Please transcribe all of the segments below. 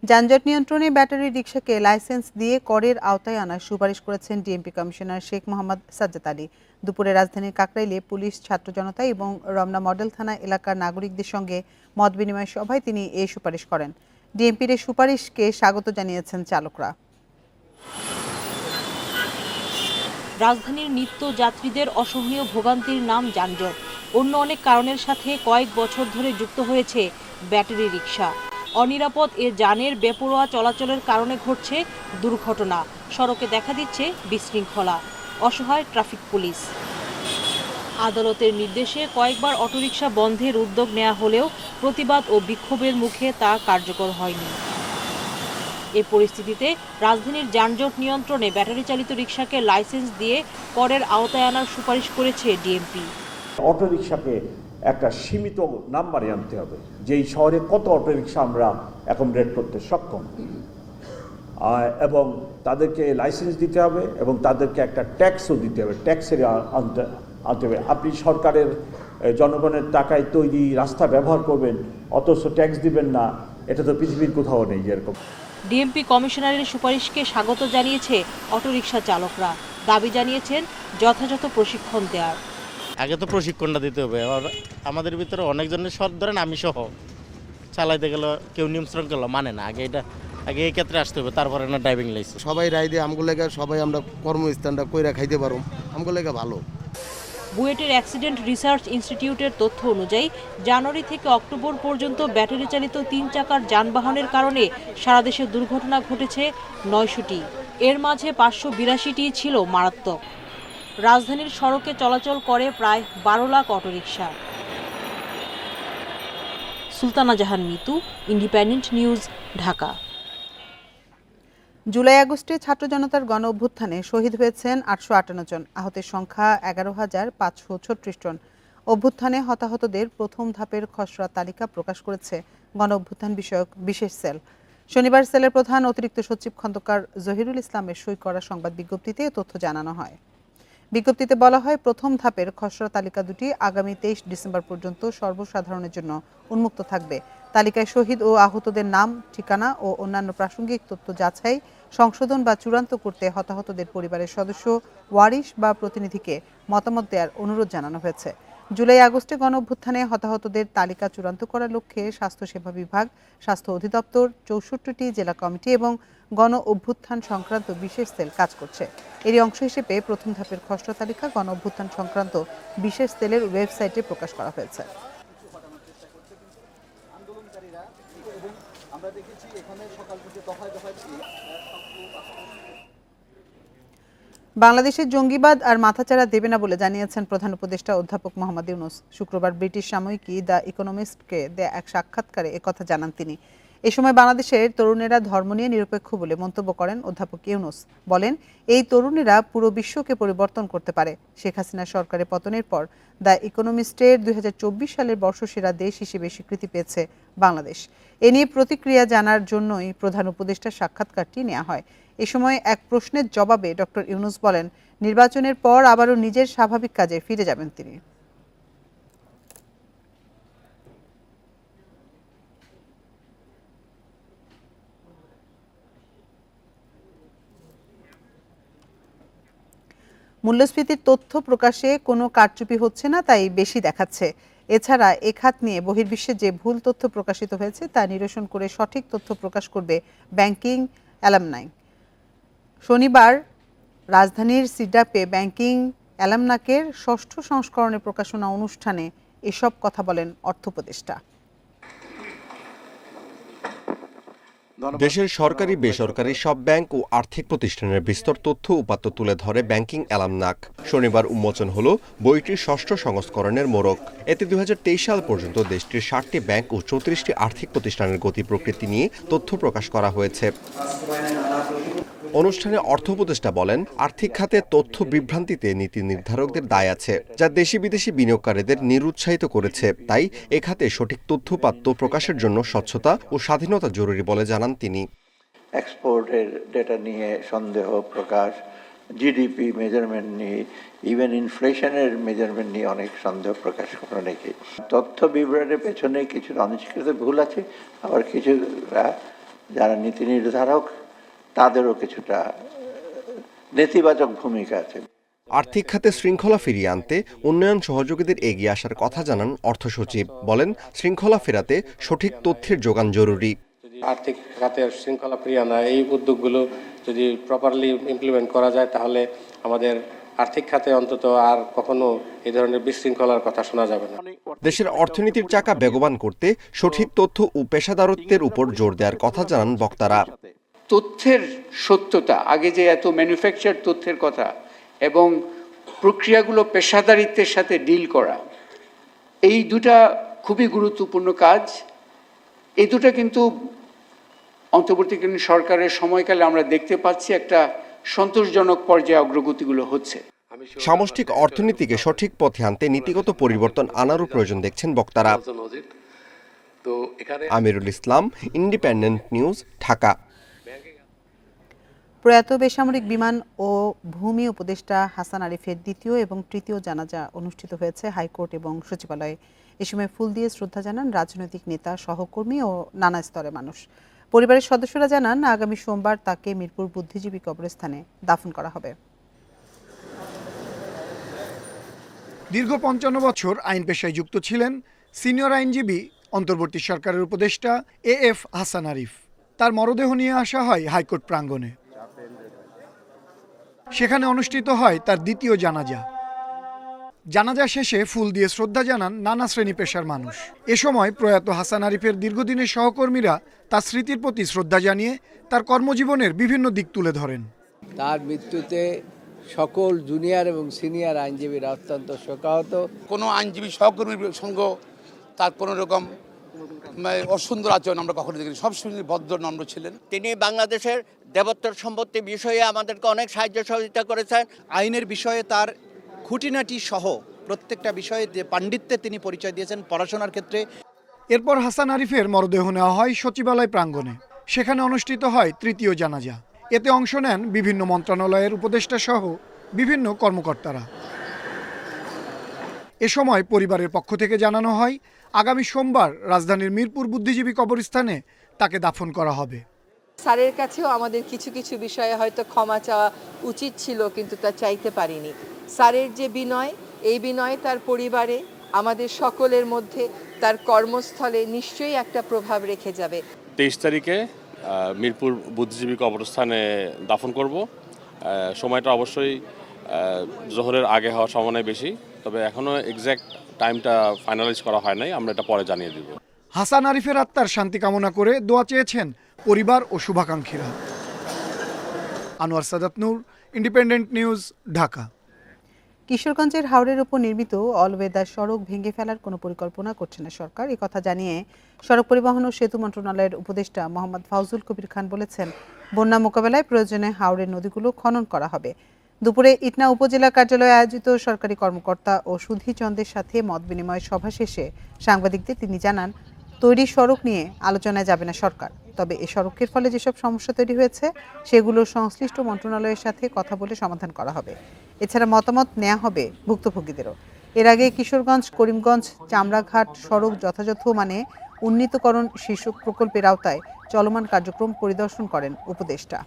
যানজট নিয়ন্ত্রণে battery রিকশাকে licence দিয়ে করের আওতায় আনার সুপারিশ করেছেন ডিএমপি কমিশনার শেখ মোহাম্মদ সাজ্জাদ আলী। দুপুরে রাজধানীর কাকরাইলে পুলিশ, ছাত্র জনতা এবং রমনা মডেল থানা এলাকার নাগরিকদের সঙ্গে মত বিনিময় সভায় তিনি এই সুপারিশ করেন। ডিএমপির এই সুপারিশকে স্বাগত জানিয়েছেন চালকরা। রাজধানীর নিত্য যাত্রীদের অসহনীয় ভোগান্তির নাম যানজট। অন্য অনেক কারণের সাথে কয়েক বছর ধরে যুক্ত হয়েছে ব্যাটারি রিকশা। অনিরাপদ এ যানের বেপরোয়া চলাচলের কারণে ঘটছে দুর্ঘটনা, সড়কে দেখা দিচ্ছে বিশৃঙ্খলা, অসহায় ট্রাফিক পুলিশ। আদালতের নির্দেশে কয়েকবার অটোরিকশা বন্ধের উদ্যোগ নেওয়া হলেও প্রতিবাদ ও বিক্ষোভের মুখে তা কার্যকর হয়নি। এই পরিস্থিতিতে রাজধানীর যানজট নিয়ন্ত্রণে ব্যাটারি চালিত রিকশাকে লাইসেন্স দিয়ে করের আওতায় আনার সুপারিশ করেছে ডিএমপি। অটোরিকশাকে একটা সীমিত নাম্বারে আনতে হবে, যে এই শহরে কত অটোরিকশা আমরা অ্যাকোমোডেট করতে সক্ষম, এবং তাদেরকে লাইসেন্স দিতে হবে এবং তাদেরকে একটা ট্যাক্সও দিতে হবে, ট্যাক্সের আনতে হবে। আপনি সরকারের জনগণের টাকায় তৈরি রাস্তা ব্যবহার করবেন অথচ ট্যাক্স দিবেন না, এটা তো পৃথিবীর কোথাও নেই এরকম। ডিএমপি কমিশনারের সুপারিশকে স্বাগত জানিয়েছে অটোরিকশা চালকরা। দাবি জানিয়েছেন যথাযথ প্রশিক্ষণ দেওয়ার। আগে তো প্রশিক্ষণটা দিতে হবে। আমাদের ভিতরে অনেকজনের সব ধরেন আমি সহ চালাইতে গেলে কেউ নিয়ম শৃঙ্খলা মানে না। আগে এই ক্ষেত্রে আসতে হবে, তারপরে না ড্রাইভিং লাইসেন্স। সবাই রায় দিয়ে আমগুলো লেগে সবাই আমরা কর্মস্থানটা কইরা খাইতে পারো, আমগুলো লেগে ভালো। বুয়েটের অ্যাক্সিডেন্ট রিসার্চ ইনস্টিটিউটের তথ্য অনুযায়ী জানুয়ারি থেকে অক্টোবর পর্যন্ত ব্যাটারি চালিত 3 চাকার যানবাহনের কারণে সারা দেশে দুর্ঘটনা ঘটেছে 900টি। এর মাঝে 582টি ছিল মারাত্মক। রাজধানীর সড়কে চলাচল করে প্রায় 12 লাখ অটোরিকশা। সুলতানা জাহান মিতু, ইন্ডিপেন্ডেন্ট নিউজ, ঢাকা। জুলাই আগস্টে ছাত্র জনতার গণ অভ্যুত্থানে শহীদ হয়েছেন 858 জন, আহতের সংখ্যা 11,536 জন। অভ্যুত্থানে হতাহতদের প্রথম ধাপের খসড়া তালিকা প্রকাশ করেছে গণ অভ্যুত্থান বিষয়ক বিশেষ সেল। শনিবার সেলের প্রধান অতিরিক্ত সচিব খন্দকার জহিরুল ইসলামের সই করা সংবাদ বিজ্ঞপ্তিতে এ তথ্য জানানো হয়। বিজ্ঞপ্তিতে বলা হয়, প্রথম ধাপের খসড়া তালিকা দুটি আগামী 23 ডিসেম্বর পর্যন্ত সর্বসাধারণের জন্য উন্মুক্ত থাকবে। তালিকায় শহীদ ও আহতদের নাম, ঠিকানা ও অন্যান্য প্রাসঙ্গিক তথ্য যাচাই, সংশোধন বা চূড়ান্ত করতে হতাহতদের পরিবারের সদস্য, ওয়ারিশ বা প্রতিনিধিকে মতামত দেওয়ার অনুরোধ জানানো হয়েছে। জুলাই আগস্টে গণ অভ্যুত্থানে হতাহতদের তালিকা চূড়ান্ত করার লক্ষ্যে স্বাস্থ্যসেবা বিভাগ, স্বাস্থ্য অধিদপ্তর, 64টি জেলা কমিটি এবং গণ অভ্যুত্থান সংক্রান্ত বিশেষ সেল কাজ করছে। এরই অংশ হিসেবে প্রথম ধাপের খসড়া তালিকা গণ অভ্যুত্থান সংক্রান্ত বিশেষ সেলের ওয়েবসাইটে প্রকাশ করা হয়েছে। বাংলাদেশের জঙ্গিবাদ আর মাথাচাড়া দেবে না বলে জানিয়েছেন প্রধান উপদেষ্টা অধ্যাপক মোহাম্মদ ইউনূস। শুক্রবার ব্রিটিশ সাময়িকী দ্য ইকোনমিস্টকে দেয়া এক সাক্ষাৎকারে একথা জানান তিনি। এ সময় বাংলাদেশের তরুণেরা ধর্ম নিয়ে নিরপেক্ষ বলে মন্তব্য করেন অধ্যাপক ইউনূস। বলেন, এই তরুণেরা পুরো বিশ্বকে পরিবর্তন করতে পারে। শেখ হাসিনা সরকারের পতনের পর দ্য ইকোনমিস্টের 2024 সালের বর্ষসেরা দেশ হিসেবে স্বীকৃতি পেয়েছে বাংলাদেশ। এ নিয়ে প্রতিক্রিয়া জানার জন্যই প্রধান উপদেষ্টার সাক্ষাৎকারটি নেওয়া হয়। এ সময় এক প্রশ্নের জবাবে ডক্টর ইউনূস বলেন, নির্বাচনের পর আবারও নিজের স্বাভাবিক কাজে ফিরে যাবেন তিনি। মূল্যস্ফীতির তথ্য প্রকাশে কোনো কারচুপি হচ্ছে না, তাই বেশি দেখাচ্ছে। এছাড়া এ খাত নিয়ে বহির্বিশ্বে যে ভুল তথ্য প্রকাশিত হয়েছে তা নিরসন করে সঠিক তথ্য প্রকাশ করবে ব্যাংকিং অ্যালামনাই। শনিবার রাজধানীর সিডাপে ব্যাংকিং অ্যালামনাকের 6ষ্ঠ সংস্করণের প্রকাশনা অনুষ্ঠানে এসব কথা বলেন অর্থ উপদেষ্টা। দেশের সরকারি বেসরকারি সব ব্যাংক ও আর্থিক প্রতিষ্ঠানের বিস্তর তথ্য উপাত্ত তুলে ধরে ব্যাংকিং অ্যালামনাক। শনিবার উন্মোচন হলো বইটির 6ষ্ঠ সংস্করণের মোড়ক। এতে 2023 সাল পর্যন্ত দেশটির 60টি ব্যাংক ও 34টি আর্থিক প্রতিষ্ঠানের গতি প্রকৃতি নিয়ে তথ্য প্রকাশ করা হয়েছে। অনুষ্ঠানে অর্থ উপদেষ্টা বলেন, আর্থিক খাতে তথ্য বিভ্রান্তিতে নীতি নির্ধারকদের দায় আছে, যা দেশি বিদেশি বিনিয়োগকারীদের নিরুৎসাহিত করেছে। তাই এ খাতে সঠিক তথ্যপাত্য প্রকাশের জন্য স্বচ্ছতা ও স্বাধীনতা জরুরি বলে জানান তিনি। এক্সপোর্টের ডেটা নিয়ে সন্দেহ প্রকাশ, জিডিপি মেজারমেন্ট নিয়ে, ইভেন ইনফ্লেশনের মেজারমেন্ট নিয়ে অনেক সন্দেহ প্রকাশ করে অনেকে। তথ্য বিবরণের পেছনে কিছু অনিষ্কৃত ভুল আছে, আবার কিছুটা যারা নীতি নির্ধারক তাদেরও কিছুটা নেতিবাচক ভূমিকা আছে। আর্থিক খাতে শৃঙ্খলা ফিরিয়ে আনতে উন্নয়ন সহযোগীদের এগিয়ে আসার কথা জানান অর্থ সচিব। বলেন, শৃঙ্খলা ফেরাতে সঠিক তথ্যের যোগান জরুরি। আর্থিক খাতের শৃঙ্খলা ফিরিয়ে আনা এই উদ্যোগগুলো যদি প্রপারলি ইমপ্লিমেন্ট করা যায় তাহলে আমাদের আর্থিক খাতে অন্তত আর কখনো এই ধরনের বিশৃঙ্খলার কথা শোনা যাবে না। দেশের অর্থনীতির চাকা বেগবান করতে সঠিক তথ্য ও পেশাদারত্বের উপর জোর দেওয়ার কথা জানান বক্তারা। তথ্যের সত্যতা, আগে যে এত ম্যানুফ্যাকচার তথ্যের কথা এবং প্রক্রিয়াগুলো পেশাদারিত্বের সাথে ডিল করা, এই দুটা খুবই গুরুত্বপূর্ণ কাজ। এই দুটা কিন্তু অন্তর্বর্তীকালীন সরকারের সময়কালে আমরা দেখতে পাচ্ছি একটা সন্তোষজনক পর্যায়ে অগ্রগতিগুলো হচ্ছে। সামষ্টিক অর্থনীতিকে সঠিক পথে আনতে নীতিগত পরিবর্তন আনারও প্রয়োজন দেখছেন বক্তারা। Amirul Islam, independent news, Dhaka. প্রয়াত বেসামরিক বিমান ও ভূমি উপদেষ্টা হাসান আরিফের দ্বিতীয় এবং তৃতীয় জানাজা অনুষ্ঠিত হয়েছে হাইকোর্ট এবং সচিবালয়ে। এ সময় ফুল দিয়ে শ্রদ্ধা জানান রাজনৈতিক নেতা, সহকর্মী ও নানা স্তরের মানুষ। পরিবারের সদস্যরা জানান, আগামী সোমবার তাকে মিরপুর বুদ্ধিজীবী কবরস্থানে দাফন করা হবে। দীর্ঘ ৫৫ বছর আইন পেশায় যুক্ত ছিলেন সিনিয়র আইনজীবী অন্তর্বর্তী সরকারের উপদেষ্টা AF হাসান আরিফ। তার মরদেহ নিয়ে আসা হয় হাইকোর্ট প্রাঙ্গণে। সেখানে অনুষ্ঠিত হয় তার দ্বিতীয় জানাজা। জানাজা শেষে ফুল দিয়ে শ্রদ্ধা জানান নানা শ্রেণী পেশার মানুষ। এ সময় প্রয়াত হাসান আরিফের দীর্ঘদিনের সহকর্মীরা তার স্মৃতির প্রতি শ্রদ্ধা জানিয়ে তার কর্মজীবনের বিভিন্ন দিক তুলে ধরেন। তার মৃত্যুতে সকল জুনিয়র এবং সিনিয়র আইনজীবীরা অত্যন্ত শোকাহত। কোনো আইনজীবী সহকর্মীর সঙ্গে তার কোনো রকম অসুন্দর আচরণ আমরা কখনো দেখিনি। সবসময় ভদ্র নম্র ছিলেন। তিনি বাংলাদেশের দেবোত্তর সম্পত্তি বিষয়ে আমাদেরকে অনেক সাহায্য সহযোগিতা করেছেন। আইনের বিষয়ে তার খুঁটিনাটি সহ প্রত্যেকটা বিষয়ে যে পাণ্ডিত্যে তিনি পরিচয় দিয়েছেন পড়াশোনার ক্ষেত্রে। এরপর হাসান আরিফের মরদেহ নেওয়া হয় সচিবালয় প্রাঙ্গণে। সেখানে অনুষ্ঠিত হয় তৃতীয় জানাজা। এতে অংশ নেন বিভিন্ন মন্ত্রণালয়ের উপদেষ্টা সহ বিভিন্ন কর্মকর্তারা। এ সময় পরিবারের পক্ষ থেকে জানানো হয়, আগামী সোমবার রাজধানীর মিরপুর বুদ্ধিজীবী কবরস্থানে তাকে দাফন করা হবে। স্যারের কাছেও আমাদের কিছু কিছু বিষয়ে হয়তো ক্ষমা চাওয়া উচিত ছিল, কিন্তু তা চাইতে পারিনি। স্যারের যে বিনয়, এই বিনয় তার পরিবারে, আমাদের সকলের মধ্যে, তার কর্মস্থলে নিশ্চয়ই একটা প্রভাব রেখে যাবে। 23 তারিখে মিরপুর বুদ্ধিজীবী কবরস্থানে দাফন করব। সময়টা অবশ্যই জোহরের আগে হওয়ার সম্ভাবনা বেশি, তবে এখনও এক্স্যাক্ট টাইমটা ফাইনালাইজ করা হয় নাই। আমরা এটা পরে জানিয়ে দিব। হাসান আরিফের আত্মার শান্তি কামনা করে দোয়া চেয়েছেন পরিবার ও শুভাকাঙ্ক্ষীরা। আনোয়ার সাদাত নূর, ইন্ডিপেন্ডেন্ট নিউজ, ঢাকা। কিশোরগঞ্জের হাওরের উপর নির্মিত অলওয়েদার সড়ক ভেঙে ফেলার কোনো পরিকল্পনা করছে না সরকার। এই কথা জানিয়ে সড়ক পরিবহন ও সেতু মন্ত্রণালয়ের উপদেষ্টা মোহাম্মদ ফাউজুল কবির খান বলেছেন, বন্যা মোকাবেলায় প্রয়োজনে হাওরের নদীগুলো খনন করা হবে। দুপুরে ইটনা উপজেলা কার্যালয়ে আয়োজিত সরকারি কর্মকর্তা ও সুধীচন্দ্রের সাথে মত বিনিময় সভা শেষে সাংবাদিকদের তিনি জানান, তৈরি সড়ক নিয়ে আলোচনায় যাবে না সরকার। তবে এই সড়কের ফলে যেসব সমস্যা তৈরি হয়েছে সেগুলো সংশ্লিষ্ট মন্ত্রণালয়ের সাথে কথা বলে সমাধান করা হবে। এছাড়া মতামত নেওয়া হবে ভুক্তভোগীদেরও। এর আগে কিশোরগঞ্জ করিমগঞ্জ চামড়াঘাট সড়ক যথাযথ মানে উন্নীতকরণ শীর্ষক প্রকল্পের আওতায় চলমান কার্যক্রম পরিদর্শন করেন উপদেষ্টা।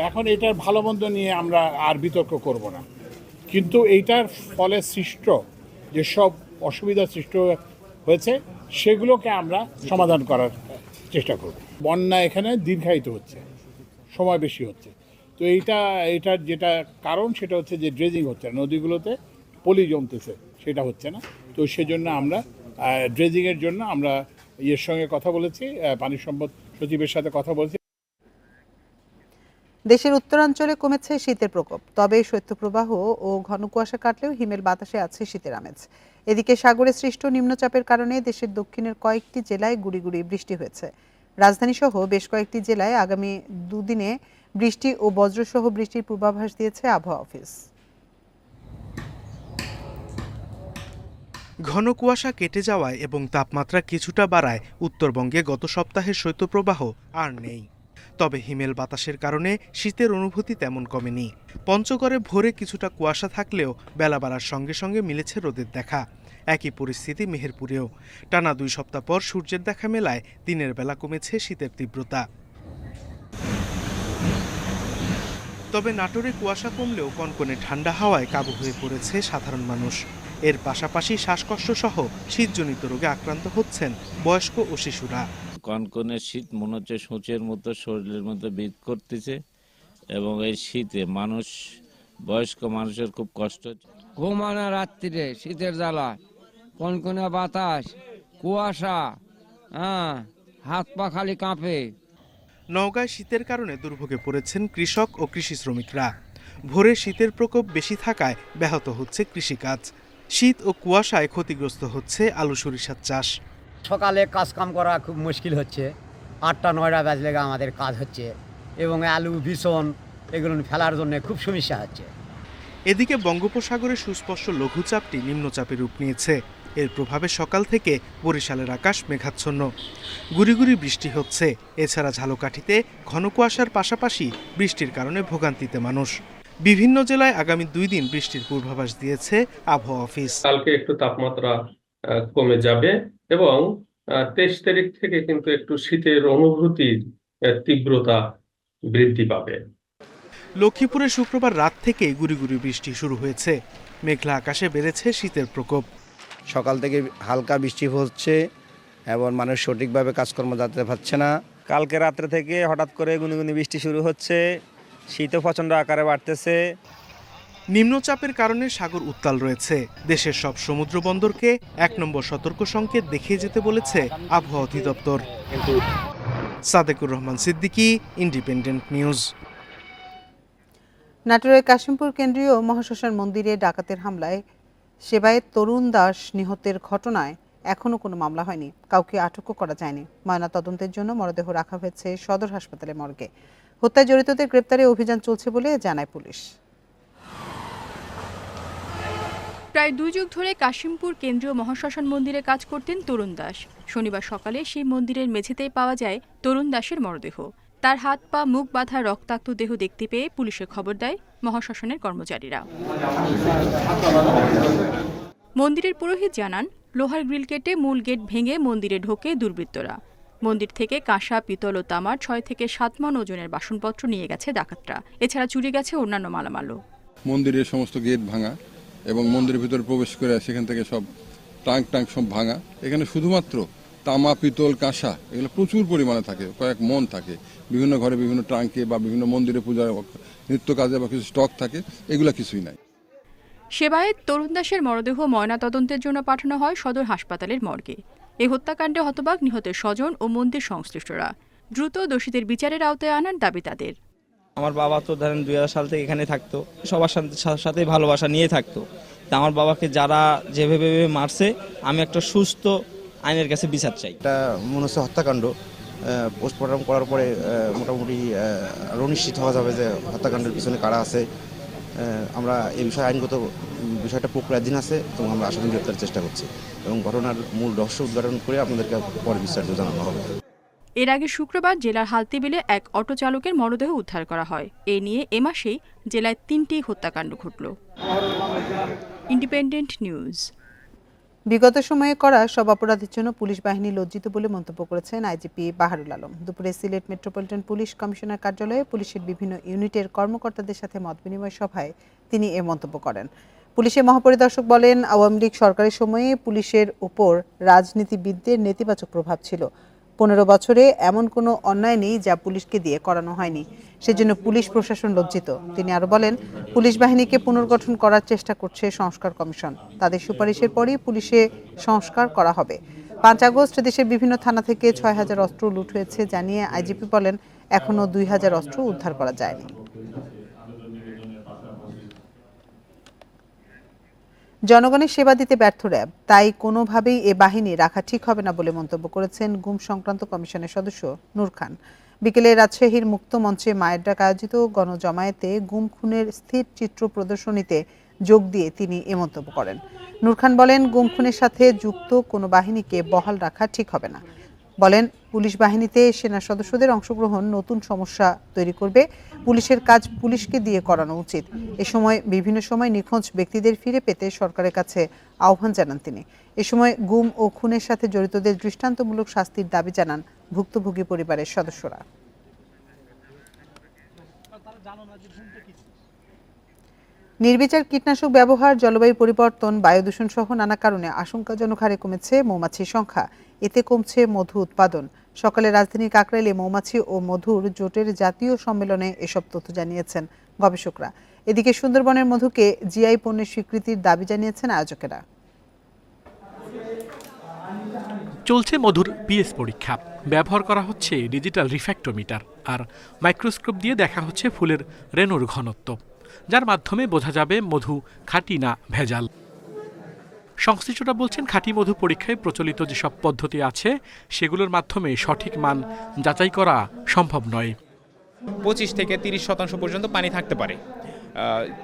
এখন এটার ভালো মন্দ নিয়ে আমরা আর বিতর্ক করব না, কিন্তু এইটার ফলে সৃষ্ট যেসব অসুবিধা সৃষ্টি হয়েছে সেগুলোকে আমরা সমাধান করার চেষ্টা করব। বন্যা এখানে দীর্ঘায়িত হচ্ছে, সময় বেশি হচ্ছে। তো এইটার যেটা কারণ সেটা হচ্ছে যে ড্রেজিং হচ্ছে না, নদীগুলোতে পলি জমতেছে, সেটা হচ্ছে না। তো সেজন্য আমরা ড্রেজিংয়ের জন্য আমরা ইয়ের সঙ্গে কথা বলেছি, পানি সম্পদ সচিবের সাথে কথা বলেছি। দেশের উত্তরাঞ্চলে কমেছে শীতের প্রকোপ, তবে শৈত্যপ্রবাহ ও ঘন কুয়াশা কাটলেও হিমেল বাতাসে আছে শীতের আমেজ। এদিকে সাগরে সৃষ্ট নিম্নচাপের কারণে দেশের দক্ষিণের কয়েকটি জেলায় গুড়ি গুড়ি বৃষ্টি হয়েছে। রাজধানী সহ বেশ কয়েকটি জেলায় আগামী দুদিনে বৃষ্টি ও বজ্রসহ বৃষ্টির পূর্বাভাস দিয়েছে আবহাওয়া অফিস। ঘন কুয়াশা কেটে যাওয়ায় এবং তাপমাত্রা কিছুটা বাড়ায় উত্তরবঙ্গে গত সপ্তাহের শৈত্যপ্রবাহ আর নেই। তবে হিমেল বাতাসের কারণে শীতের অনুভূতি তেমন কমেনি। পঞ্চগড়ে ভোরে কিছুটা কুয়াশা থাকলেও বেলা বাড়ার সঙ্গে সঙ্গে মিলেছে রোদের দেখা। একই পরিস্থিতি মেহেরপুরেও। টানা 2 সপ্তাহ পর সূর্যের দেখা মেলায় দিনের বেলা কমেছে শীতের তীব্রতা। তবে নাটোরে কুয়াশা কমলেও কনকনে ঠান্ডা হাওয়ায় কাবু হয়ে পড়েছে সাধারণ মানুষ। এর পাশাপাশি শ্বাসকষ্ট সহ শীতজনিত রোগে আক্রান্ত হচ্ছেন বয়স্ক ও শিশুরা। কনকনে শীত মনে হচ্ছে সূচের মতো শরীরের মধ্যে বিদ করতেছে এবং এই শীতে বয়স্ক মানুষের খুব কষ্ট। ঘুমানো রাত্রিরে শীতের জ্বালা, কনকনে বাতাস, কুয়াশা, হাত পা খালি কাঁপে। নওগাঁয় শীতের কারণে দুর্ভোগে পড়েছেন কৃষক ও কৃষি শ্রমিকরা। ভোরে শীতের প্রকোপ বেশি থাকায় ব্যাহত হচ্ছে কৃষিকাজ। শীত ও কুয়াশায় ক্ষতিগ্রস্ত হচ্ছে আলু সরিষার চাষ। সকালে কাজকাম করা খুব মুশকিল হচ্ছে, 8টা-9টা বাজলে আমাদের কাজ হচ্ছে এবং আলু বিছন এগুলো ফেলার জন্য খুব সমস্যা হচ্ছে। এদিকে বঙ্গোপসাগরে সুস্পষ্ট লঘুচাপটি নিম্নচাপে রূপ নিয়েছে। এর প্রভাবে সকাল থেকে বরিশালের আকাশ মেঘাচ্ছন্ন, গুড়ি গুড়ি বৃষ্টি হচ্ছে। এছাড়া ঝালকাঠিতে ঘন কুয়াশার পাশাপাশি বৃষ্টির কারণে ভোগান্তিতে মানুষ। বিভিন্ন জেলায় আগামী 2 দিন বৃষ্টির পূর্বাভাস দিয়েছে আবহাওয়া অফিস। কালকে একটু তাপমাত্রা কমে যাবে এবং 23 তারিখ থেকে কিন্তু একটু শীতের অনুভূতির তীব্রতা বৃদ্ধি পাবে। লক্ষ্মীপুরে শুক্রবার রাত থেকে গুড়ি গুড়ি বৃষ্টি শুরু হয়েছে। মেঘলা আকাশে বেড়েছে শীতের প্রকোপ। সকাল থেকে হালকা বৃষ্টি হচ্ছে এবং মানুষ সঠিকভাবে কাজকর্ম যেতে পারছে না। কালকে রাত্রে থেকে হঠাৎ করে গুনগুনি বৃষ্টি শুরু হচ্ছে, শীতও প্রচণ্ড আকারে বাড়তেছে। নিম্নচাপের কারণে সাগর উত্তাল রয়েছে। দেশের সব সমুদ্র বন্দরকে 1 নম্বর সতর্ক সংকেত দেখিয়ে যেতে বলেছে আবহাওয়া অধিদপ্তর। Sadequr Rahman Siddiqui, independent news. নাটোরের কাশিমপুর কেন্দ্রীয় মহাশ্মশান মন্দিরে ডাকাতের হামলায় সেবায়েত তরুণ দাস নিহতের ঘটনায় এখনও কোনো মামলা হয়নি, কাউকে আটকও করা যায়নি। ময়নাতদন্তের জন্য মরদেহ রাখা হয়েছে সদর হাসপাতালে মর্গে। হত্যায় জড়িতদের গ্রেপ্তারে অভিযান চলছে বলে জানায় পুলিশ। প্রায় 2 যুগ ধরে কাশিমপুর কেন্দ্রীয় মহাশ্মশান মন্দিরে কাজ করতেন তরুণ দাস। শনিবার সকালে সেই মন্দিরের মেঝেতেই পাওয়া যায় তরুণ দাসের মরদেহ। তার হাত পা মুখ বাঁধা রক্তাক্ত দেহ দেখতে পেয়ে পুলিশে খবর দেয় মহাশ্মশানের কর্মচারীরা। মন্দিরের পুরোহিত জানান, লোহার গ্রিল কেটে মূল গেট ভেঙে মন্দিরে ঢোকে দুর্বৃত্তরা। মন্দির থেকে কাঁসা, পিতল ও তামার 6 থেকে 7 মণ ওজনের বাসনপত্র নিয়ে গেছে ডাকাতরা। এছাড়া চুরি গেছে অন্যান্য মালামালও। মন্দিরের সমস্ত গেট ভাঙা এবং মন্দিরের ভিতরে প্রবেশ করে সেখান থেকে সব টাঙ্ক সব ভাঙা। এখানে শুধুমাত্র তামা, পিতল, কাঁসা এগুলো প্রচুর পরিমাণে থাকে, কয়েক মণ থাকে। বিভিন্ন ঘরে বিভিন্ন ট্রাঙ্কে বা বিভিন্ন মন্দিরে পূজার নিত্য কাজে বা কিছু স্টক থাকে, এগুলো কিছুই নাই। সেবায়েত তরুণ দাসের মরদেহ ময়নাতদন্তের জন্য পাঠানো হয় সদর হাসপাতালের মর্গে। এই হত্যাকাণ্ডে হতবাক নিহতের স্বজন ও মন্দির সংশ্লিষ্টরা। দ্রুত দোষীদের বিচারের আওতায় আনার দাবি তাদের। আমার বাবা তো ধরেন 2000 সাল থেকে এখানে থাকতো, সবার সাথে ভালোবাসা নিয়ে থাকতো। তা আমার বাবাকে যারা যেভাবে মারছে, আমি একটা সুস্থ আইনের কাছে বিচার চাই। এটা মনে হচ্ছে হত্যাকাণ্ড। পোস্টমর্টম করার পরে মোটামুটি নিশ্চিত হওয়া যাবে যে হত্যাকাণ্ডের পিছনে কারা আছে। আমরা এই বিষয়ে আইনগত বিষয়টা প্রক্রিয়াধীন আছে এবং আমরা আসামি গ্রেপ্তারের চেষ্টা করছি এবং ঘটনার মূল রহস্য উদ্ঘাটন করে আপনাদেরকে পরে বিস্তারিত জানানো হবে। এর আগে শুক্রবার জেলার হালতিবিলে এক অটো চালকের মরদেহ উদ্ধার করা হয়। এ নিয়ে এ মাসেই জেলায় 3টি হত্যাকাণ্ড ঘটল। Independent news. বিগত সময়ে করা সব অপরাধের জন্য পুলিশ বাহিনী লজ্জিত বলে মন্তব্য করেছেন আইজিপি বাহারুল আলম। দুপুরে সিলেট মেট্রোপলিটন পুলিশ কমিশনার কার্যালয়ে পুলিশের বিভিন্ন ইউনিটের কর্মকর্তাদের সাথে মতবিনিময় সভায় তিনি এ মন্তব্য করেন। পুলিশের মহাপরিদর্শক বলেন, আওয়ামী লীগ সরকারের সময়ে পুলিশের উপর রাজনীতিবিদদের নেতিবাচক প্রভাব ছিল। 15 বছরে এমন কোনো অন্যায় নেই যা পুলিশকে দিয়ে করানো হয়নি, সেজন্য পুলিশ প্রশাসন লজ্জিত। তিনি আরো বলেন, পুলিশ বাহিনীকে পুনর্গঠন করার চেষ্টা করছে সংস্কার কমিশন। তাদের সুপারিশের পরই পুলিশে সংস্কার করা হবে। 5 আগস্ট দেশের বিভিন্ন থানা থেকে 6000 অস্ত্র লুট হয়েছে জানিয়ে আইজিপি বলেন, এখনো 2000 অস্ত্র উদ্ধার করা যায়নি। জনগণের সেবা দিতে ব্যর্থ র্যাব, তাই কোনোভাবেই এ বাহিনী রাখা ঠিক হবে না বলে মন্তব্য করেছেন গুম সংক্রান্ত কমিশনের সদস্য নূর খান। বিকেলে রাজশাহীর মুক্ত মঞ্চে মায়ের ডাক আয়োজিত গণজমায়েতে গুম খুনের স্থির চিত্র প্রদর্শনীতে যোগ দিয়ে তিনি এ মন্তব্য করেন। নূর খান বলেন, গুম খুনের সাথে যুক্ত কোনো বাহিনীকে বহাল রাখা ঠিক হবে না। বলেন, পুলিশ বাহিনীতে সেনা সদস্যদের অংশগ্রহণ নতুন সমস্যা তৈরি করবে। পুলিশের কাজ পুলিশকে দিয়ে করানো উচিত। এ সময় বিভিন্ন সময় নিখোঁজ ব্যক্তিদের ফিরে পেতে সরকারের কাছে আহ্বান জানান তিনি। এ সময় গুম ও খুনের সাথে জড়িতদের দৃষ্টান্তমূলক শাস্তির দাবি জানান ভুক্তভোগী পরিবারের সদস্যরা। নির্বিচার কীটনাশক ব্যবহার, জলবায়ু পরিবর্তন, বায়ু দূষণ সহ নানা কারণে আশঙ্কাজনক হারে কমেছে মৌমাছির সংখ্যা। এতে কমছে মধু উৎপাদন। সকালে রাজধানীর কাকরাইলে মৌমাছি ও মধুর জোটের জাতীয় সম্মেলনে এসব তথ্য জানিয়েছেন গবেষকরা। এদিকে সুন্দরবনের মধুকে জিআই পণ্যের স্বীকৃতির দাবি জানিয়েছেন আয়োজকেরা। চলছে মধুর পিএস পরীক্ষা। ব্যবহার করা হচ্ছে ডিজিটাল রিফ্র্যাক্টোমিটার আর মাইক্রোস্কোপ দিয়ে দেখা হচ্ছে ফুলের রেণুর ঘনত্ব, যার মাধ্যমে বোঝা যাবে মধু খাঁটি না ভেজাল। সংশ্লিষ্টরা বলছেন, খাঁটি মধু পরীক্ষায় প্রচলিত যেসব পদ্ধতি আছে সেগুলোর মাধ্যমে সঠিক মান যাচাই করা সম্ভব নয়। 25 থেকে 30% পর্যন্ত পানি থাকতে পারে।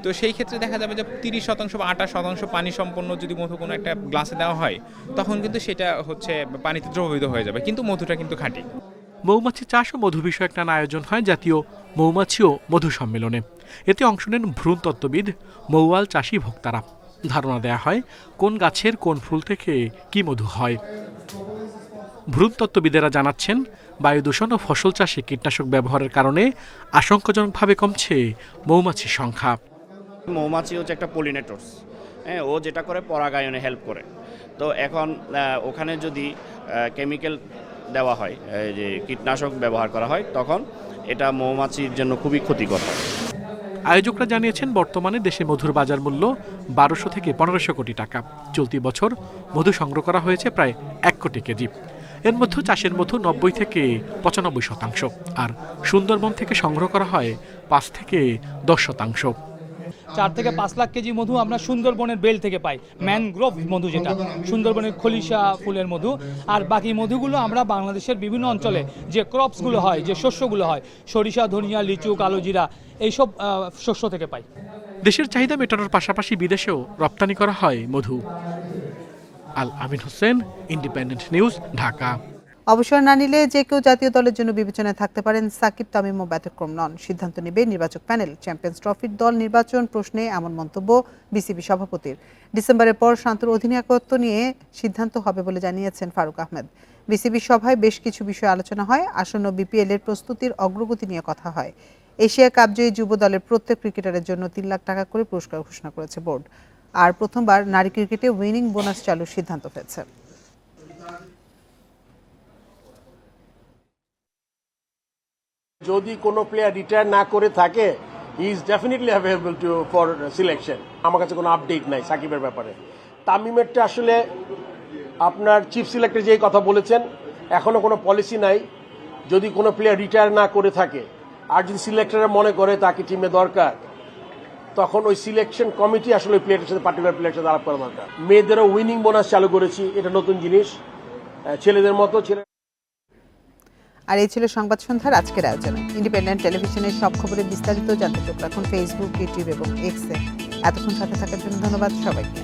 তো সেই ক্ষেত্রে দেখা যাবে যে 30% বা 28% পানি সম্পন্ন যদি মধু কোনো একটা গ্লাসে দেওয়া হয়, তখন কিন্তু সেটা হচ্ছে পানিতে দ্রবীভূত হয়ে যাবে, কিন্তু মধুটা কিন্তু খাঁটি। মৌমাছি চাষ ও মধু বিষয়ক নানা আয়োজন হয় জাতীয় মৌমাছি ও মধু সম্মেলনে। এতে অংশ নেন ভ্রূণতত্ত্ববিদ, মৌয়াল চাষি ভোক্তারা। ধারণা দেয়া হয় কোন গাছের কোন ফুল থেকে কি মধু হয়। ভ্রূণতত্ত্ববিদেরা জানাচ্ছেন, বায়ু দূষণ ও ফসল চাষে কীটনাশক ব্যবহারের কারণে আশঙ্কাজনকভাবে কমছে মৌমাছির সংখ্যা। মৌমাছি হচ্ছে একটা পলিনেটরস, হ্যাঁ, ও যেটা করে পরাগায়নে হেল্প করে। তো এখন ওখানে যদি কেমিক্যাল দেওয়া হয়, যে কীটনাশক ব্যবহার করা হয়, তখন এটা মৌমাছির জন্য খুবই ক্ষতিকর হয়। আয়োজকরা জানিয়েছেন, বর্তমানে দেশে মধুর বাজার মূল্য 1200 থেকে 1500 কোটি টাকা। চলতি বছর মধু সংগ্রহ করা হয়েছে প্রায় 1 কোটি কেজি। এর মধ্যে চাষের মধু 90 থেকে 95%, আর সুন্দরবন থেকে সংগ্রহ করা হয় 5 থেকে 10%। 4 থেকে 5 লাখ কেজি মধু আমরা সুন্দরবনের বেল থেকে পাই, ম্যানগ্রোভ মধু, যেটা সুন্দরবনের খলিশা ফুলের মধু। আর বাকি মধুগুলো আমরা বাংলাদেশের বিভিন্ন অঞ্চলে যে ক্রপসগুলো হয়, যে শস্যগুলো হয়, সরিষা, ধনিয়া, লিচু, কালোজিরা, এইসব শস্য থেকে পাই। দেশের চাহিদা মেটানোর পাশাপাশি বিদেশেও রপ্তানি করা হয় মধু। আল আমিন হোসেন, ইন্ডিপেন্ডেন্ট নিউজ, ঢাকা। অবসর না নিলে যে কেউ জাতীয় দলের জন্য বিবেচনায় থাকতে পারেন, সাকিব তামিমও ব্যতিক্রম নন। সিদ্ধান্ত নেবে নির্বাচক প্যানেল। চ্যাম্পিয়ন্স ট্রফির দল নির্বাচন প্রশ্নে এমন মন্তব্য বিসিবি সভাপতির। ডিসেম্বরের পর শান্তর অধিনায়কত্ব নিয়ে সিদ্ধান্ত হবে বলে জানিয়েছেন ফারুক আহমেদ। বিসিবি সভায় বেশ কিছু বিষয় আলোচনা হয়। আসন্ন বিপিএল এর প্রস্তুতির অগ্রগতি নিয়ে কথা হয়। এশিয়া কাপ জয়ী যুব দলের প্রত্যেক ক্রিকেটারের জন্য 3 লাখ টাকা করে পুরস্কার ঘোষণা করেছে বোর্ড। আর প্রথমবার নারী ক্রিকেটে উইনিং বোনাস চালুর সিদ্ধান্ত হয়েছে। যদি কোনো প্লেয়ার রিটায়ার না করে থাকে, he is definitely available to for selection. আমার কাছে কোনো আপডেট নাই সাকিবের ব্যাপারে। তামিমেরটা আসলে আপনার চিফ সিলেক্টর যেই কথা বলেছেন, এখনো কোনো পলিসি নাই। যদি কোনো প্লেয়ার রিটায়ার না করে থাকে আর যদি সিলেক্টররা মনে করে তাকে টিমে দরকার, তখন ওই সিলেকশন কমিটি আসলে ওই প্লেয়ারের সাথে, পার্টিকুলার প্লেয়ারের সাথে আলাপ করা দরকার। মেয়েদেরও উইনিং বোনাস চালু করেছি, এটা নতুন জিনিস, ছেলেদের মতো ছেলে। আর এই ছিল সংবাদ সন্ধ্যার আজকের আয়োজন। ইন্ডিপেন্ডেন্ট টেলিভিশনের সব খবরের বিস্তারিত জানতে চোখ রাখুন ফেসবুক, ইউটিউব এবং এক্সে। এতক্ষণ সাথে থাকার জন্য ধন্যবাদ সবাইকে।